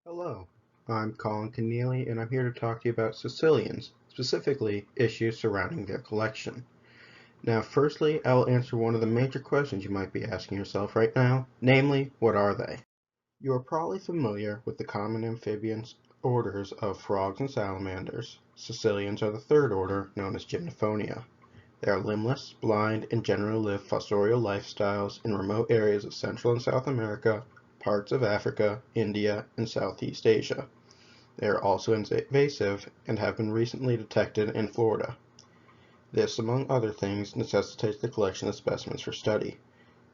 Hello, I'm Colin and I'm here to talk to you about Caecilians, specifically issues surrounding their collection. Now, firstly, I will answer one of the major questions you might be asking yourself right now, namely, what are they? You are probably familiar with the common amphibian orders of frogs and salamanders. Caecilians are the third order, known as Gymnophonia. They are limbless, blind, and generally live fossorial lifestyles in remote areas of Central and South America, parts of Africa, India, and Southeast Asia. They are also invasive and have been recently detected in Florida. This, among other things, necessitates the collection of specimens for study.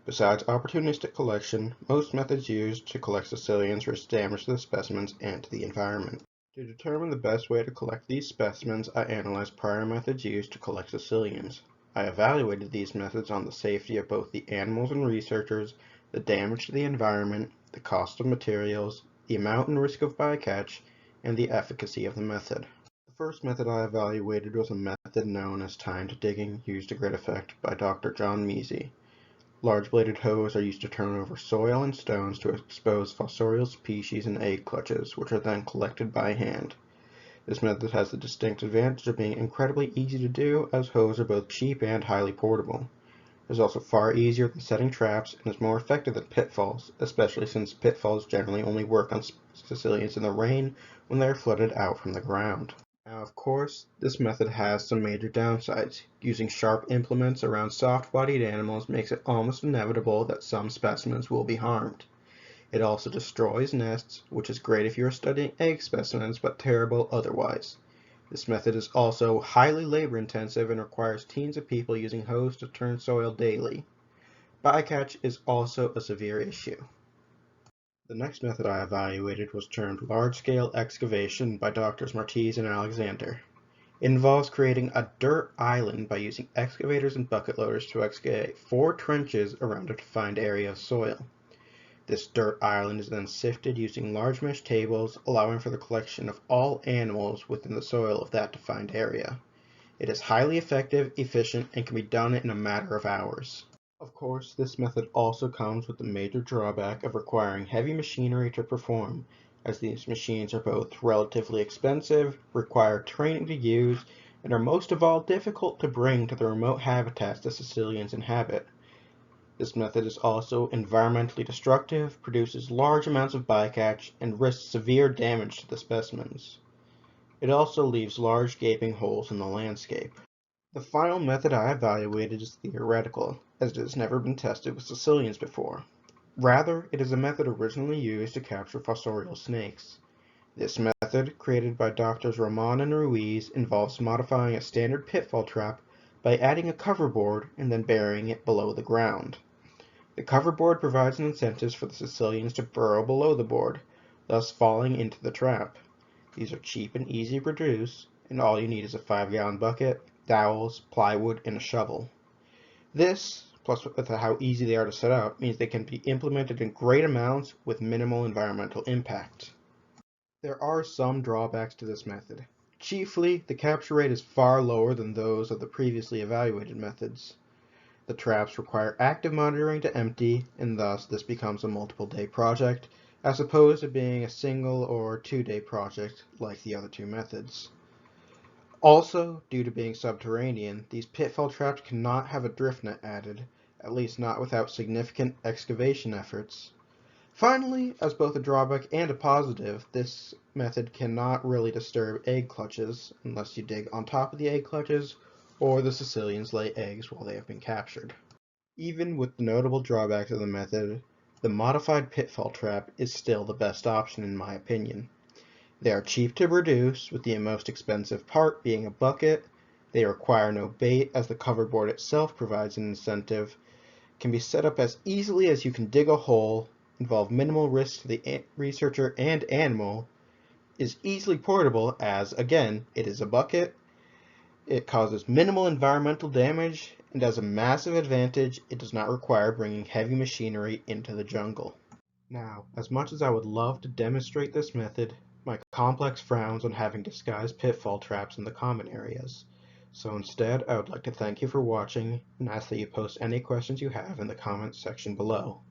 Besides opportunistic collection, most methods used to collect Caecilians risk damage to the specimens and to the environment. To determine the best way to collect these specimens, I analyzed prior methods used to collect Caecilians. I evaluated these methods on the safety of both the animals and researchers, the damage to the environment, the cost of materials, the amount and risk of bycatch, and the efficacy of the method. The first method I evaluated was a method known as timed digging, used to great effect by Dr. John Measy. Large bladed hoes are used to turn over soil and stones to expose fossorial species and egg clutches, which are then collected by hand. This method has the distinct advantage of being incredibly easy to do, as hoes are both cheap and highly portable. It is also far easier than setting traps and is more effective than pitfalls, especially since pitfalls generally only work on Caecilians in the rain when they are flooded out from the ground. Now, of course, this method has some major downsides. Using sharp implements around soft-bodied animals makes it almost inevitable that some specimens will be harmed. It also destroys nests, which is great if you are studying egg specimens, but terrible otherwise. This method is also highly labor-intensive and requires teams of people using hoes to turn soil daily. Bycatch is also a severe issue. The next method I evaluated was termed large-scale excavation by Drs. Martese and Alexander. It involves creating a dirt island by using excavators and bucket loaders to excavate 4 trenches around a defined area of soil. This dirt island is then sifted using large mesh tables, allowing for the collection of all animals within the soil of that defined area. It is highly effective, efficient, and can be done in a matter of hours. Of course, this method also comes with the major drawback of requiring heavy machinery to perform, as these machines are both relatively expensive, require training to use, and are most of all difficult to bring to the remote habitats the Caecilians inhabit. This method is also environmentally destructive, produces large amounts of bycatch, and risks severe damage to the specimens. It also leaves large gaping holes in the landscape. The final method I evaluated is theoretical, as it has never been tested with Caecilians before. Rather, it is a method originally used to capture fossorial snakes. This method, created by Drs. Rahman and Ruiz, involves modifying a standard pitfall trap by adding a cover board and then burying it below the ground. The cover board provides incentives for the Caecilians to burrow below the board, thus falling into the trap. These are cheap and easy to produce, and all you need is a 5-gallon bucket, dowels, plywood, and a shovel. This, plus with how easy they are to set up, means they can be implemented in great amounts with minimal environmental impact. There are some drawbacks to this method. Chiefly, the capture rate is far lower than those of the previously evaluated methods. The traps require active monitoring to empty, and thus this becomes a multiple-day project, as opposed to being a single or 2-day project like the other 2 methods. Also, due to being subterranean, these pitfall traps cannot have a drift net added, at least not without significant excavation efforts. Finally, as both a drawback and a positive, this method cannot really disturb egg clutches unless you dig on top of the egg clutches or the Caecilians lay eggs while they have been captured. Even with the notable drawbacks of the method, the modified pitfall trap is still the best option in my opinion. They are cheap to produce, with the most expensive part being a bucket. They require no bait, as the cover board itself provides an incentive, can be set up as easily as you can dig a hole, involve minimal risk to the researcher and animal, is easily portable as, again, it is a bucket, it causes minimal environmental damage, and as a massive advantage, it does not require bringing heavy machinery into the jungle. Now, as much as I would love to demonstrate this method, my complex frowns on having disguised pitfall traps in the common areas. So instead, I would like to thank you for watching and ask that you post any questions you have in the comments section below.